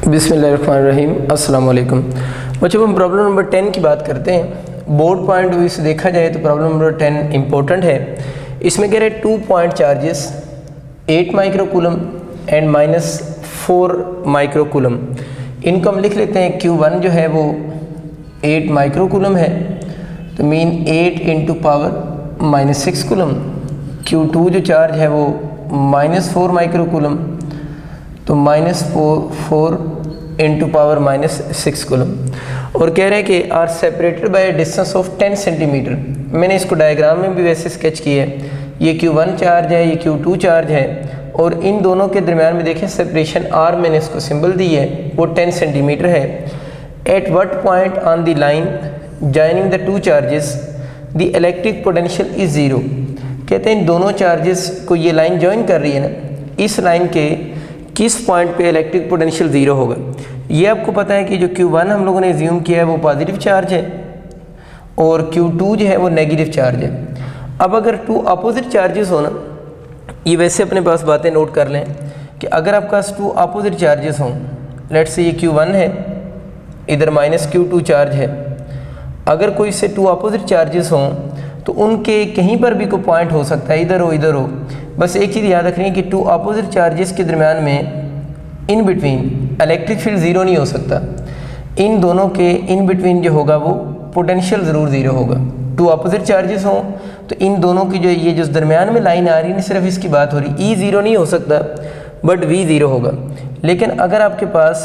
बिस्मिल्लाहिर्रहमानिर्रहीम, अस्सलाम वालेकुम। बच्चों, हम प्रॉब्लम नंबर 10 की बात करते हैं। बोर्ड पॉइंट व्यू से देखा जाए तो प्रॉब्लम नंबर 10 इम्पोर्टेंट है। इसमें कह रहे हैं 2 point charges 8 microcoulomb and -4 microcoulomb. इनको हम लिख लेते हैं। Q1 जो है वो 8 माइक्रोकूलम है, तो mean 8 into power -6 coulomb. Q2 जो चार्ज है वो -4 माइक्रोकूलम, तो -4 इंटू पावर -6 कूलम। और कह रहे हैं कि are separated by distance of 10 centimetre. मैंने इसको डायग्राम में भी वैसे स्केच किया है। ये Q1 चार्ज है, ये Q2 चार्ज है, और इन दोनों के दरमियान में देखें सेपरेशन R मैंने इसको सिंबल दी है, वो 10 सेंटीमीटर है। At what point on the line joining the two charges the electric potential is zero. कहते हैं इन दोनों चार्जेस को ये लाइन ज्वाइन कर रही है ना, इस लाइन के किस पॉइंट पे इलेक्ट्रिक पोटेंशियल ज़ीरो होगा। ये आपको पता है कि जो Q1 हम लोगों ने एज्यूम किया है वो पॉजिटिव चार्ज है और Q2 जो है वो नेगेटिव चार्ज है। अब अगर 2 अपोजिट चार्जेस हो ना, ये वैसे अपने पास बातें नोट कर लें कि अगर आपके पास 2 अपोजिट चार्जेस हों, लेट्स से ये Q1 है, इधर -Q2 चार्ज है। अगर कोई से 2 अपोजिट चार्जेस हों तो उनके कहीं पर भी कोई पॉइंट हो सकता है, इधर हो इधर हो। बस एक चीज़ याद रखनी है कि 2 अपोजिट चार्जेस के दरमियान में in between electric field zero नहीं हो सकता। इन दोनों के इन बिटवीन जो होगा वो पोटेंशियल ज़रूर ज़ीरो होगा। 2 अपोजिट चार्जेस हों तो इन दोनों की जो ये जो दरमियान में लाइन आ रही है, सिर्फ इसकी बात हो रही, ई ज़ीरो नहीं हो सकता बट वी ज़ीरो होगा। लेकिन अगर आपके पास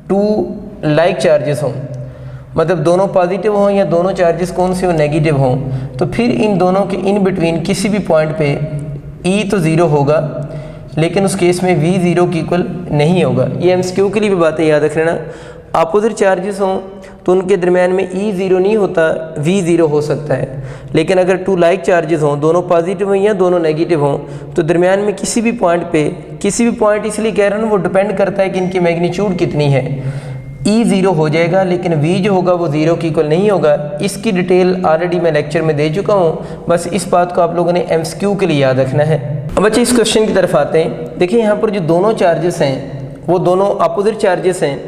2 लाइक चार्जेस हों, मतलब दोनों पॉजिटिव हों या दोनों चार्जेस कौन से हो नेगेटिव हों, तो फिर इन दोनों के इन बिटवीन किसी भी पॉइंट पे ई तो ज़ीरो होगा, लेकिन उस केस में वी ज़ीरो की इक्वल नहीं होगा। ये MCQ के लिए भी बातें याद रख लेना। अपोजिट चार्जेस हों तो उनके दरमियान में ई ज़ीरो नहीं होता, वी ज़ीरो हो सकता है। लेकिन अगर 2 लाइक चार्जेस हों, दोनों पॉजिटिव हों या दोनों नेगेटिव हों, तो दरमियान में किसी भी पॉइंट पे, किसी भी पॉइंट इसलिए कह रहा हूँ वो डिपेंड करता है कि इनकी मैग्नीट्यूड कितनी है। ई ज़ीरो हो जाएगा, लेकिन वी जो होगा वो ज़ीरो की इक्वल नहीं होगा। इसकी डिटेल ऑलरेडी मैं लेक्चर में दे चुका हूँ, बस इस बात को आप लोगों ने MCQ के लिए याद रखना है। अब बच्चे इस क्वेश्चन की तरफ आते हैं। देखिए यहाँ पर जो दोनों चार्जेस हैं वो दोनों अपोजिट चार्जेस हैं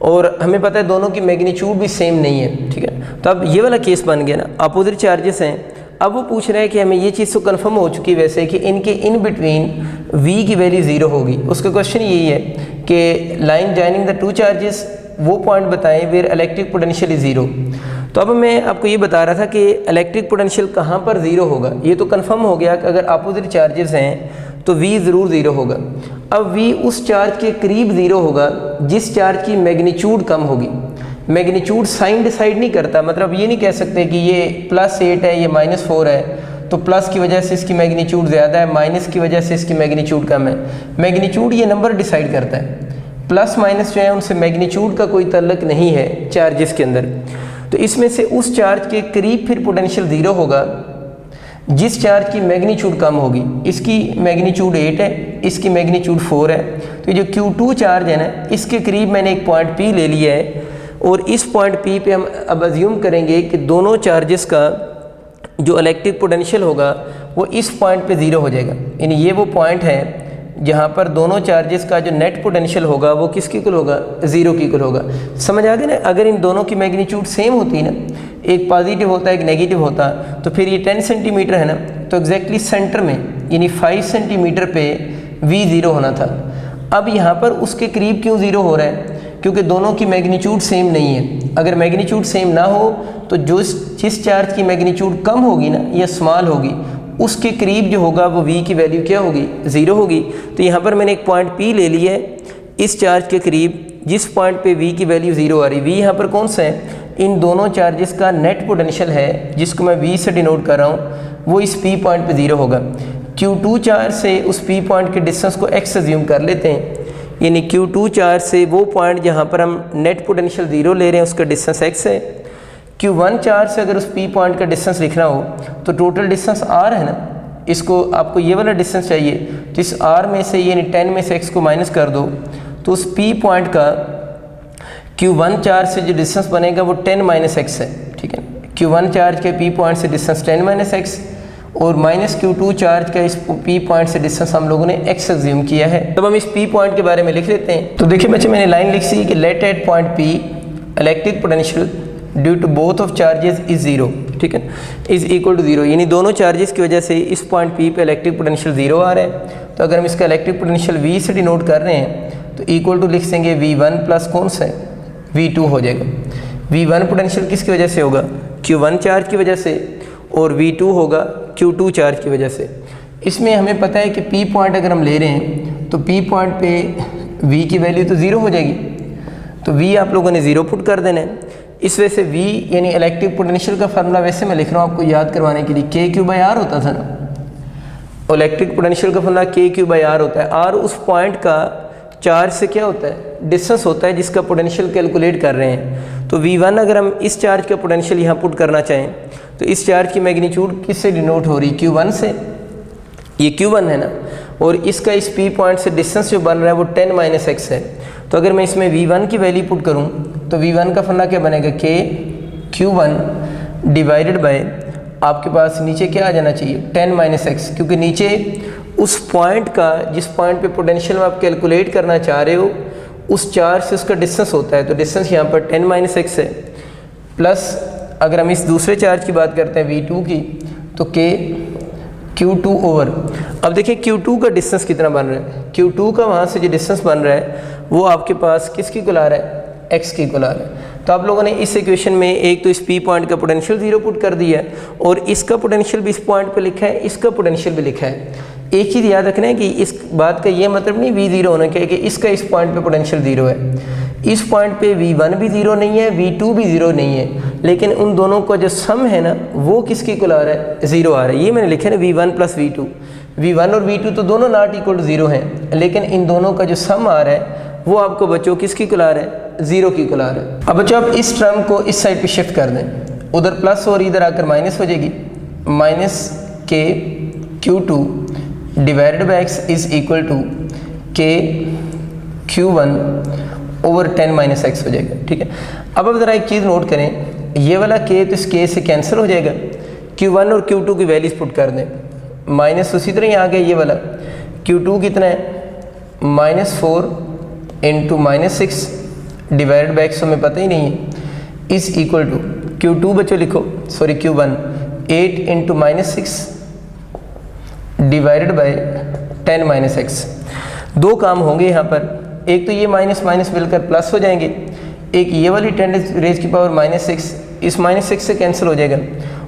और हमें पता है दोनों की मैग्नीट्यूड भी सेम नहीं है, ठीक है। तो अब ये वाला केस बन गया ना, अपोजिट चार्जेस हैं। अब वो पूछ रहे हैं कि हमें ये चीज़ तो कन्फर्म हो चुकी है वैसे कि इनके इन बिटवीन वी की वैल्यू ज़ीरो होगी। उसका क्वेश्चन यही है कि लाइन जॉइनिंग द 2 चार्जेस वो पॉइंट बताएं where electric potential is zero. तो अब मैं आपको ये बता रहा था कि इलेक्ट्रिक पोटेंशियल कहाँ पर ज़ीरो होगा। ये तो कंफर्म हो गया कि अगर अपोजिट चार्जेस हैं तो V ज़रूर ज़ीरो होगा। अब V उस चार्ज के करीब ज़ीरो होगा जिस चार्ज की मैग्नीट्यूड कम होगी। मैग्नीट्यूड साइन डिसाइड नहीं करता, मतलब ये नहीं कह सकते कि ये +8 है, ये -4 है, तो प्लस की वजह से इसकी मैग्नीट्यूड ज़्यादा है, माइनस की वजह से इसकी मैग्नीट्यूड कम है। मैग्नीट्यूड ये नंबर डिसाइड करता है। प्लस माइनस जो है उनसे मैग्नीट्यूड का कोई ताल्लुक नहीं है चार्जेस के अंदर। तो इसमें से उस चार्ज के करीब फिर पोटेंशियल ज़ीरो होगा जिस चार्ज की मैग्नीट्यूड कम होगी। इसकी मैग्नीट्यूड 8 है, इसकी मैग्नीट्यूड 4 है। तो ये जो Q2 चार्ज है ना, इसके करीब मैंने एक पॉइंट P ले लिया है और इस पॉइंट P पे हम अब अज्यूम करेंगे कि दोनों चार्जेस का जो इलेक्ट्रिक पोटेंशियल होगा वो इस पॉइंट पे ज़ीरो हो जाएगा। यानी ये वो पॉइंट है जहाँ पर दोनों चार्जेस का जो नेट पोटेंशियल होगा वो किसकी इक्वल होगा, ज़ीरो की इक्वल होगा। समझ आ गया ना। अगर इन दोनों की मैग्नीट्यूड सेम होती ना, एक पॉजिटिव होता एक नेगेटिव होता, तो फिर ये 10 सेंटीमीटर है ना, तो एग्जैक्टली सेंटर में यानी 5 सेंटीमीटर पे V ज़ीरो होना था। अब यहाँ पर उसके करीब क्यों ज़ीरो हो रहा है, क्योंकि दोनों की मैग्नीट्यूड सेम नहीं है। अगर मैग्नीट्यूड सेम ना हो तो जिस चार्ज की मैग्नीट्यूड कम होगी ना या स्मॉल होगी, उसके करीब जो होगा वो V की वैल्यू क्या होगी, ज़ीरो होगी। तो यहाँ पर मैंने एक पॉइंट P ले लिया है इस चार्ज के करीब जिस पॉइंट पे V की वैल्यू ज़ीरो आ रही। V यहाँ पर कौन सा है, इन दोनों चार्जेस का नेट पोटेंशियल है जिसको मैं V से डिनोट कर रहा हूँ, वो इस P पॉइंट पे ज़ीरो होगा। Q2 चार्ज से उस P पॉइंट के डिस्टेंस को x अज्यूम कर लेते हैं, यानी Q2 चार्ज से वो पॉइंट जहाँ पर हम नेट पोटेंशियल ज़ीरो ले रहे हैं उसका डिस्टेंस x है। Q1 चार्ज से अगर उस P पॉइंट का डिस्टेंस लिखना हो तो टोटल डिस्टेंस R है ना, इसको आपको ये वाला डिस्टेंस चाहिए, तो इस R में से यानी 10 में से x को माइनस कर दो, तो उस P पॉइंट का Q1 चार्ज से जो डिस्टेंस बनेगा वो 10 माइनस एक्स है, ठीक है। Q1 चार्ज के P पॉइंट से डिस्टेंस 10 माइनस एक्स और माइनस Q2 चार्ज का इस P पॉइंट से डिस्टेंस हम लोगों ने x एज्यूम किया है। तब हम इस P पॉइंट के बारे में लिख लेते हैं। तो देखिए बच्चे, मैंने लाइन लिखी है कि let at point P electric potential due to both of charges is zero, ठीक है, इज इक्वल टू जीरो, यानी दोनों चार्जेस की वजह से इस पॉइंट P पे इलेक्ट्रिक पोटेंशियल जीरो आ रहा है। तो अगर हम इसका इलेक्ट्रिक पोटेंशियल V से डिनोट कर रहे हैं तो इक्वल टू लिख देंगे V1 प्लस कौन सा है, V2 हो जाएगा। V1 पोटेंशियल किसकी वजह से होगा, Q1 चार्ज की वजह से, और V2 होगा Q2 चार्ज की वजह से। इसमें हमें पता है कि P पॉइंट अगर हम ले रहे हैं तो P पॉइंट पे V की वैल्यू तो ज़ीरो हो जाएगी, तो V आप लोगों ने ज़ीरो पुट कर देना है। इस वजह से V यानी इलेक्ट्रिक पोटेंशियल का फार्मूला वैसे मैं लिख रहा हूँ आपको याद करवाने के लिए, KQ/R होता था ना। इलेक्ट्रिक पोटेंशियल का फार्मूला KQ/R होता है। R उस पॉइंट का चार्ज से क्या होता है, डिस्टेंस होता है जिसका पोटेंशियल कैलकुलेट कर रहे हैं। तो V1 अगर हम इस चार्ज का पोटेंशियल यहाँ पुट करना चाहें तो इस चार्ज की मैग्नीट्यूड किससे डिनोट हो रही, Q1 से, ये Q1 है ना, और इसका इस P पॉइंट से डिस्टेंस जो बन रहा है वो 10 माइनस एक्स है। तो अगर मैं इसमें V1 की वैल्यू पुट करूँ तो V1 का फंडा क्या बनेगा, KQ1 डिवाइडेड बाय आपके पास नीचे क्या आ जाना चाहिए, 10 माइनस एक्स, क्योंकि नीचे उस पॉइंट का जिस पॉइंट पे पोटेंशियल आप कैलकुलेट करना चाह रहे हो उस चार्ज से उसका डिस्टेंस होता है। तो डिस्टेंस यहाँ पर 10 माइनस एक्स है, प्लस अगर हम इस दूसरे चार्ज की बात करते हैं V2 की तो Q2 ओवर, अब देखिए Q2 का डिस्टेंस कितना बन रहा है, Q2 का वहाँ से जो डिस्टेंस बन रहा है वो आपके पास किसकी इक्वल आ रहा है, x की इक्वल आ रहा है। तो आप लोगों ने इस इक्वेशन में एक तो इस P पॉइंट का पोटेंशियल जीरो पुट कर दिया है और इसका पोटेंशियल भी इस पॉइंट पे लिखा है, इसका पोटेंशियल भी लिखा है। एक चीज़ याद रखना है कि इस बात का ये मतलब नहीं V ज़ीरो होना चाहिए कि इसका इस पॉइंट पे पोटेंशियल ज़ीरो है। इस पॉइंट पे V1 भी ज़ीरो नहीं है, V2 भी ज़ीरो नहीं है, लेकिन उन दोनों का जो सम है ना वो किसकी इक्वल आ रहा है, ज़ीरो आ रहा है। ये मैंने लिखा है ना V1 प्लस V2, V1 और V2 तो दोनों नॉट इक्वल टू ज़ीरो हैं, लेकिन इन दोनों का जो सम आ रहा है वो आपको बच्चों किसकी इक्वल आ रहा है, ज़ीरो की इक्वल आ रहा है। अब बच्चों आप इस टर्म को इस साइड पे शिफ्ट कर दें, उधर प्लस और इधर आकर माइनस हो जाएगी, minus KQ2 divided by x is equal to KQ1 over 10 minus x हो जाएगा, ठीक है। अब ज़रा एक चीज़ नोट करें, ये वाला K तो इस K से कैंसिल हो जाएगा, Q1 और Q2 की वैल्यूज पुट कर दें, माइनस उसी तरह ही आ गया ये वाला, Q2 कितना है, -4 इंटू -6 डिवाइडेड बाई एक्स हमें पता ही नहीं है, इज इक्वल टू Q2 बच्चों लिखो, sorry Q1 8 into -6 divided by 10 minus x. दो काम होंगे यहाँ पर, एक तो ये माइनस माइनस मिलकर प्लस हो जाएंगे, एक ये वाली 10 रेज की पावर -6 इस -6 से कैंसिल हो जाएगा,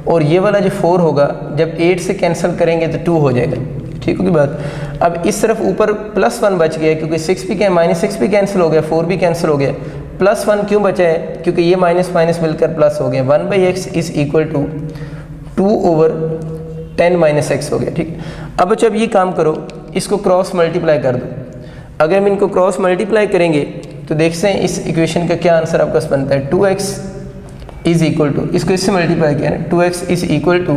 और ये वाला जो 4 होगा जब 8 से कैंसिल करेंगे तो 2 हो जाएगा, ठीक होगी बात। अब इस तरफ ऊपर +1 बच गया क्योंकि 6 भी क्या -6 भी कैंसिल हो गया, 4 भी कैंसिल हो गया, +1 क्यों बचा है, क्योंकि ये माइनस माइनस मिलकर प्लस हो गया, 1/x is equal to 2 over 10 minus x हो गया, ठीक। अब जब ये काम करो, इसको क्रॉस मल्टीप्लाई कर दो, अगर हम इनको क्रॉस मल्टीप्लाई करेंगे तो देखते हैं इस इक्वेशन का क्या आंसर आपका बनता है, 2x इज इक्वल टू, इसको इससे मल्टीप्लाई किया ना, 2x is equal to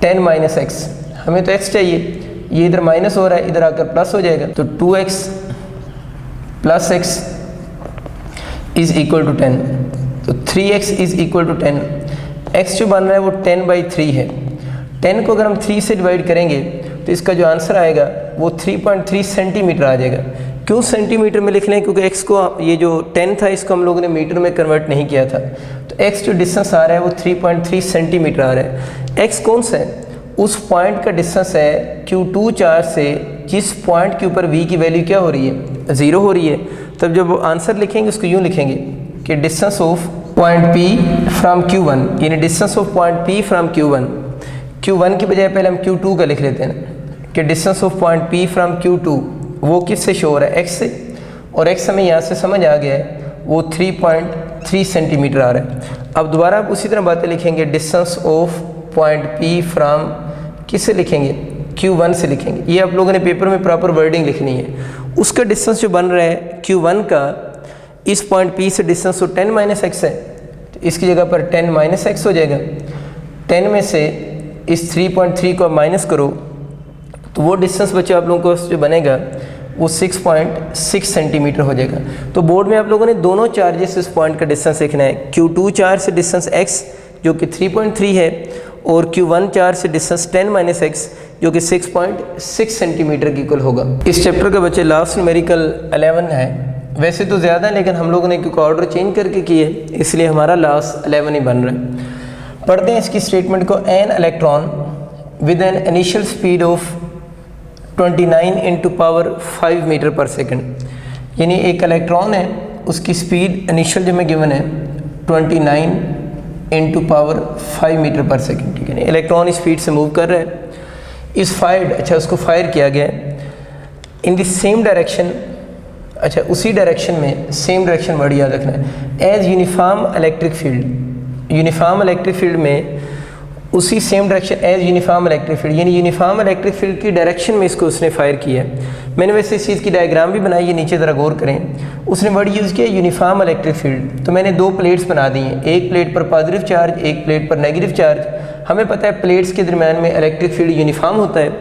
10 minus x, हमें तो x चाहिए, ये इधर माइनस हो रहा है, इधर आकर प्लस हो जाएगा, तो 2x plus x is equal to 10, तो 3x is equal to 10, x जो बन रहा है वो 10/3 है, 10 को अगर हम 3 से डिवाइड करेंगे तो इसका जो आंसर आएगा वो 3.3 सेंटीमीटर आ जाएगा। क्यों सेंटीमीटर में लिख लें, क्योंकि x को ये जो 10 था इसको हम लोगों ने मीटर में कन्वर्ट नहीं किया था, तो x जो डिस्टेंस आ रहा है वो 3.3 सेंटीमीटर आ रहा है। x कौन सा है, उस पॉइंट का डिस्टेंस है Q2 चार्ज से जिस पॉइंट के ऊपर v की वैल्यू क्या हो रही है, 0 हो रही है। तब जब आंसर लिखेंगे उसको यूँ लिखेंगे कि distance of point P from Q1, यानी distance of point P from Q1 की बजाय पहले हम Q2 का लिख लेते हैं ना, कि distance of point P from Q2 वो किससे शो हो रहा है, x से, और x हमें यहाँ से समझ आ गया है वो 3.3 सेंटीमीटर आ रहा है। अब दोबारा आप उसी तरह बातें लिखेंगे, distance of point P from किससे लिखेंगे, Q1 से लिखेंगे। ये आप लोगों ने पेपर में प्रॉपर वर्डिंग लिखनी है। उसका डिस्टेंस जो बन रहा है Q1 का इस पॉइंट P से डिस्टेंस तो 10 माइनस एक्स है, तो इसकी जगह पर 10 माइनस एक्स हो जाएगा। 10 में से इस 3.3 को माइनस करो तो वो डिस्टेंस बच्चे आप लोगों को जो बनेगा वो 6.6 सेंटीमीटर हो जाएगा। तो बोर्ड में आप लोगों ने दोनों चार्जेस से उस पॉइंट का डिस्टेंस देखना है। Q2 चार्ज से डिस्टेंस x जो कि 3.3 है और Q1 चार्ज से डिस्टेंस 10 - x जो कि 6.6 सेंटीमीटर की इक्वल होगा। इस चैप्टर का बच्चे लास्ट न्यूमेरिकल 11 है, वैसे तो ज़्यादा है लेकिन हम लोगों ने क्योंकि ऑर्डर चेंज करके किए इसलिए हमारा लास्ट 11 ही बन रहा है। पढ़ते हैं इसकी स्टेटमेंट को। An electron with an initial speed of 29 × 5 metre per second, यानी एक इलेक्ट्रॉन है उसकी स्पीड इनिशियल जो में गिवन है 29 × 5 मीटर पर सेकेंड, ठीक है ना। इलेक्ट्रॉन स्पीड से मूव कर रहा है, इस फायर्ड, अच्छा उसको फायर किया गया है इन द सेम डायरेक्शन, अच्छा उसी डायरेक्शन में, सेम डायरेक्शन वर्ड याद रखना है, as uniform electric field, uniform electric field में उसी same direction as uniform electric field, यानी यूनिफॉर्म इलेक्ट्रिक फील्ड की डायरेक्शन में इसको उसने फायर किया है। मैंने वैसे इस चीज़ की डायग्राम भी बनाई है, नीचे ज़रा गौर करें। उसने वर्ड यूज़ किया यूनिफॉर्म इलेक्ट्रिक फील्ड, तो मैंने दो प्लेट्स बना दी हैं, एक प्लेट पर पॉजिटिव चार्ज, एक प्लेट पर नेगेटिव चार्ज। हमें पता है प्लेट्स के दरम्यान में इलेक्ट्रिक फील्ड यूनिफॉर्म होता है,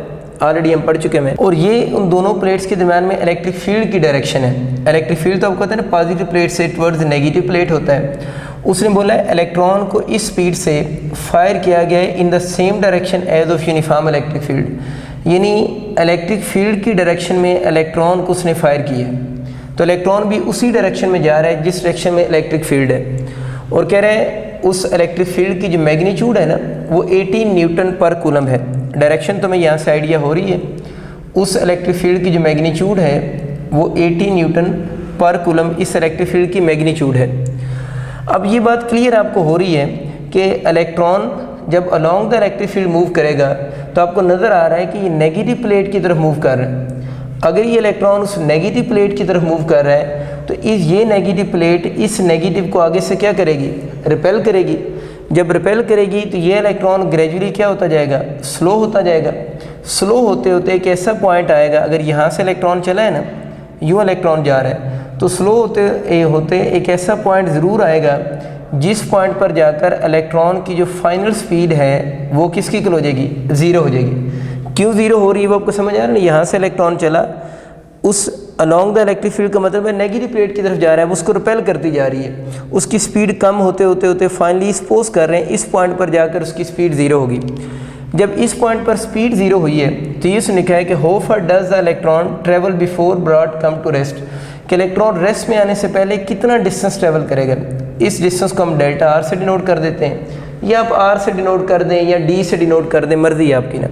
ऑलरेडी हम पढ़ चुके हैं, और ये उन दोनों प्लेट्स के दरम्यान में इलेक्ट्रिक फील्ड की डायरेक्शन है। इलेक्ट्रिक फील्ड तो आपको पता है ना, पॉजिटिव प्लेट से टुवर्ड्स नेगेटिव प्लेट होता है। उसने बोला है इलेक्ट्रॉन को इस स्पीड से फायर किया गया है in the same direction as of uniform electric field, यानी इलेक्ट्रिक फील्ड की डायरेक्शन में इलेक्ट्रॉन को उसने फायर किया है। तो इलेक्ट्रॉन भी उसी डायरेक्शन में जा रहा है जिस डायरेक्शन में इलेक्ट्रिक फील्ड है, और कह रहे हैं उस इलेक्ट्रिक फील्ड की जो मैग्नीट्यूड है ना वो 18 न्यूटन पर कूलम है। डायरेक्शन तो मैं यहाँ से आइडिया हो रही है, उस इलेक्ट्रिक फील्ड की जो मैग्नीट्यूड है वो 18 न्यूटन पर कूलम इस इलेक्ट्रिक फील्ड की मैग्नीट्यूड है। अब ये बात क्लियर आपको हो रही है कि इलेक्ट्रॉन जब along the electric field move करेगा तो आपको नज़र आ रहा है कि ये नेगेटिव प्लेट की तरफ मूव कर रहा है। अगर ये इलेक्ट्रॉन उस नेगेटिव प्लेट की तरफ मूव कर रहा है तो ये नेगेटिव प्लेट इस नेगेटिव को आगे से क्या करेगी, रिपेल करेगी। जब रिपेल करेगी तो ये इलेक्ट्रॉन ग्रेजुअली क्या होता जाएगा, स्लो होता जाएगा। स्लो होते होते एक ऐसा पॉइंट आएगा, अगर यहाँ से इलेक्ट्रॉन चला है ना, यूँ इलेक्ट्रॉन जा रहा है, तो स्लो होते एक ऐसा पॉइंट ज़रूर आएगा जिस पॉइंट पर जाकर इलेक्ट्रॉन की जो फाइनल स्पीड है वो किसकी इक्वल हो जाएगी, ज़ीरो हो जाएगी। क्यों ज़ीरो हो रही है वो आपको समझ आ रहा है ना। यहाँ से इलेक्ट्रॉन चला, उस अलोंग द इलेक्ट्रिक फील्ड का मतलब है नेगेटिव प्लेट की तरफ जा रहा है, वो उसको रिपेल करती जा रही है। उसकी स्पीड कम होते होते फाइनली सपोज कर रहे हैं इस पॉइंट पर जाकर उसकी स्पीड ज़ीरो होगी। जब इस पॉइंट पर स्पीड ज़ीरो हुई है तो ये लिखा है कि how far does the electron travel before brought come to rest, कि इलेक्ट्रॉन रेस्ट में आने से पहले कितना डिस्टेंस ट्रेवल करेगा। इस डिस्टेंस को हम डेल्टा आर से डिनोट कर देते हैं, या आप आर से डिनोट कर दें या डी से डिनोट कर दें, मर्जी है आपकी ना।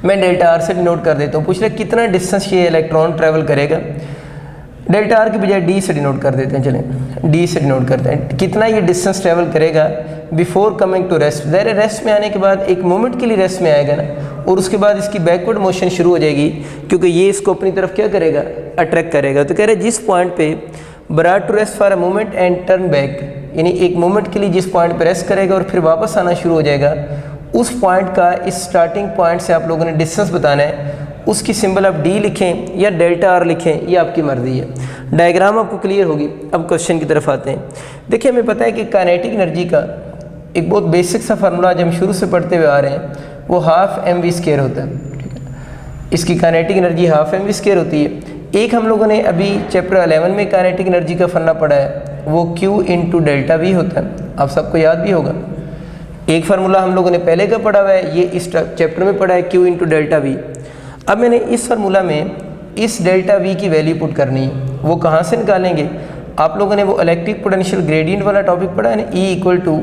मैं डेल्टा आर से डिनोट कर देता हूँ। पूछ रहे कितना डिस्टेंस ये इलेक्ट्रॉन ट्रेवल करेगा, डेल्टा आर की बजाय डी से डिनोट कर देते हैं। चलें डी से डिनोट करते हैं, कितना ये डिस्टेंस ट्रेवल करेगा बिफोर कमिंग टू रेस्ट। ज़ाहिर रेस्ट में आने के बाद एक मोमेंट के लिए रेस्ट में आएगा ना, और उसके बाद इसकी बैकवर्ड मोशन शुरू हो जाएगी क्योंकि ये इसको अपनी तरफ क्या करेगा, अट्रैक्ट करेगा। तो कह रहे जिस पॉइंट पे brought to rest for a moment and turn back, यानी एक मोमेंट के लिए जिस पॉइंट पे रेस्ट करेगा और फिर वापस आना शुरू हो जाएगा, उस पॉइंट का इस स्टार्टिंग पॉइंट से आप लोगों ने डिस्टेंस बताना है। उसकी सिंबल आप डी लिखें या डेल्टा आर लिखें, ये आपकी मर्जी है। डायग्राम आपको क्लियर होगी। अब क्वेश्चन की तरफ आते हैं। देखिए हमें पता है कि काइनेटिक एनर्जी का एक बहुत बेसिक सा फार्मूला जो हम शुरू से पढ़ते हुए आ रहे हैं वो हाफ एम वी स्क्वायर होता है, ठीक है। इसकी kinetic energy half m v square होती है। एक हम लोगों ने अभी चैप्टर 11 में काइनेटिक एनर्जी का फार्मूला पढ़ा है, वो Q इंटू डेल्टा वी होता है, आप सबको याद भी होगा। एक फार्मूला हम लोगों ने पहले का पढ़ा हुआ है, ये इस चैप्टर में पढ़ा है Q इंटू डेल्टा वी। अब मैंने इस फार्मूला में इस डेल्टा वी की वैल्यू पुट करनी है। वो कहाँ से निकालेंगे, आप लोगों ने वो इलेक्ट्रिक पोटेंशियल ग्रेडियंट वाला टॉपिक पढ़ा है ना, E equal to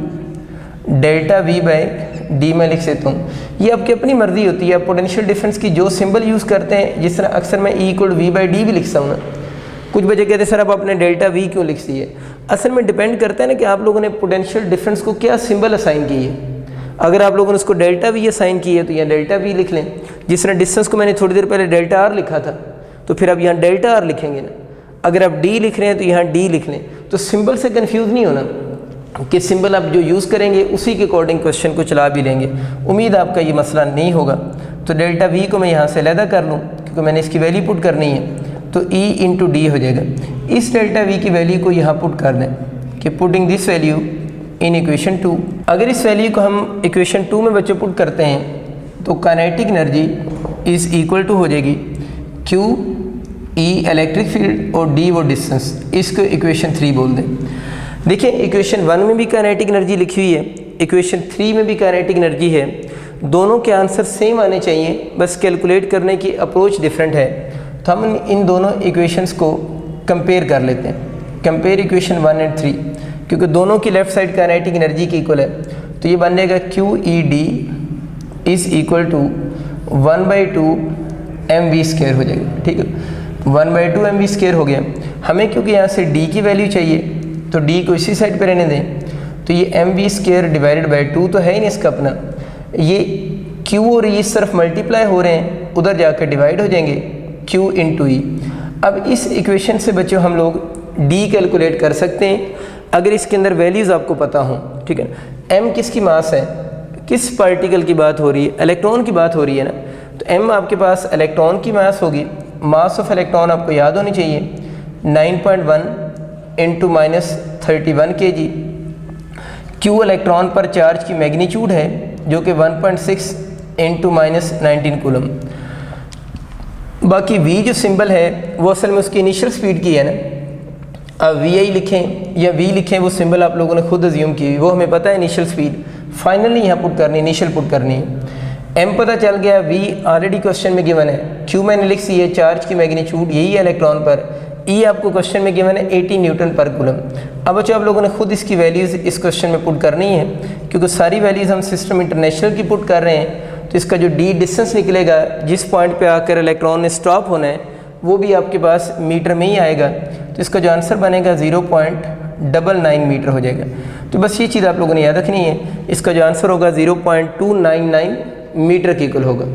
delta v by d मैं लिख सकता हूँ। ये आपकी अपनी मर्जी होती है, आप पोटेंशियल डिफरेंस की जो सिंबल यूज़ करते हैं, जिस तरह अक्सर मैं E equal v by d भी लिखता हूँ ना। कुछ बच्चे कहते हैं सर अब आपने डेल्टा वी क्यों लिख दी है। असल में डिपेंड करता है ना कि आप लोगों ने पोटेंशियल डिफरेंस को क्या सिंबल असाइन की है। अगर आप लोगों ने उसको डेल्टा वी असाइन की है तो यहाँ डेल्टा वी लिख लें। जिस तरह डिस्टेंस को मैंने थोड़ी देर पहले डेल्टा आर लिखा था, तो फिर अब यहाँ डेल्टा आर लिखेंगे ना। अगर आप डी लिख रहे हैं तो यहाँ डी लिख लें। तो सिंबल से कन्फ्यूज़ नहीं होना कि सिंबल आप जो यूज़ करेंगे उसी के अकॉर्डिंग क्वेश्चन को चला भी लेंगे। उम्मीद आपका ये मसला नहीं होगा। तो डेल्टा वी को मैं यहाँ से अलहदा कर लूँ क्योंकि मैंने इसकी वैल्यू पुट करनी है, तो E इंटू डी हो जाएगा। इस डेल्टा वी की वैल्यू को यहाँ पुट कर दें कि putting this value in equation 2। अगर इस वैल्यू को हम इक्वेशन 2 में बच्चों पुट करते हैं तो kinetic energy is equal to हो जाएगी Q ई इलेक्ट्रिक फील्ड और डी वो डिस्टेंस, इसको इक्वेशन 3 बोल दें। देखिए इक्वेशन 1 में भी काइनेटिक एनर्जी लिखी हुई है, इक्वेशन 3 में भी काइनेटिक एनर्जी है, दोनों के आंसर सेम आने चाहिए, बस कैलकुलेट करने की अप्रोच डिफरेंट है। तो हम इन दोनों इक्वेशंस को कंपेयर कर लेते हैं, कंपेयर इक्वेशन 1 एंड 3, क्योंकि दोनों की लेफ्ट साइड काइनेटिक एनर्जी की इक्वल है। तो ये बन जाएगा QED is equal to 1/2 mv² हो जाएगा, ठीक है, 1/2 mv² हो गया। हमें क्योंकि यहाँ से d की वैल्यू चाहिए तो d को इसी साइड पे रहने दें, तो ये mv² डिवाइडेड बाई 2 तो है ही नहीं इसका अपना, ये q और e इस तरफ मल्टीप्लाई हो रहे हैं, उधर जाकर डिवाइड हो जाएंगे q इंटू ई। अब इस इक्वेशन से बच्चों हम लोग d कैलकुलेट कर सकते हैं अगर इसके अंदर वैल्यूज़ आपको पता हों, ठीक है। m किसकी मास है, किस पार्टिकल की बात हो रही है, इलेक्ट्रॉन की बात हो रही है ना, तो m आपके पास इलेक्ट्रॉन की मास होगी, मास ऑफ इलेक्ट्रॉन आपको याद होनी चाहिए 9.1 इंटू -31 kg। q इलेक्ट्रॉन पर चार्ज की मैग्नीट्यूड है जो कि 1.6 इंटू -19 कूलम। बाकी v जो सिंबल है वो असल में उसकी इनिशियल स्पीड की है ना, अब vi लिखें या v लिखें वो सिंबल आप लोगों ने खुद अज्यूम की, वो हमें पता है इनिशियल स्पीड, फाइनली यहाँ पुट करनी, इनिशियल पुट करनी है। m पता चल गया, v ऑलरेडी क्वेश्चन में गिवन है, q मैंने लिख दी है चार्ज की मैग्नीट्यूड यही है इलेक्ट्रॉन पर, e आपको क्वेश्चन में गिवन है 80 न्यूटन पर कूलम। अब बच्चों आप लोगों ने खुद इसकी वैल्यूज़ इस क्वेश्चन में पुट करनी है, क्योंकि सारी वैल्यूज़ हम सिस्टम इंटरनेशनल की पुट कर रहे हैं, तो इसका जो d डिस्टेंस निकलेगा जिस पॉइंट पे आकर इलेक्ट्रॉन ने स्टॉप होना है वो भी आपके पास मीटर में ही आएगा, तो इसका जो आंसर बनेगा 0.99 मीटर हो जाएगा। तो बस ये चीज़ आप लोगों ने याद रखनी है, इसका जो आंसर होगा 0.299 मीटर के इक्वल होगा।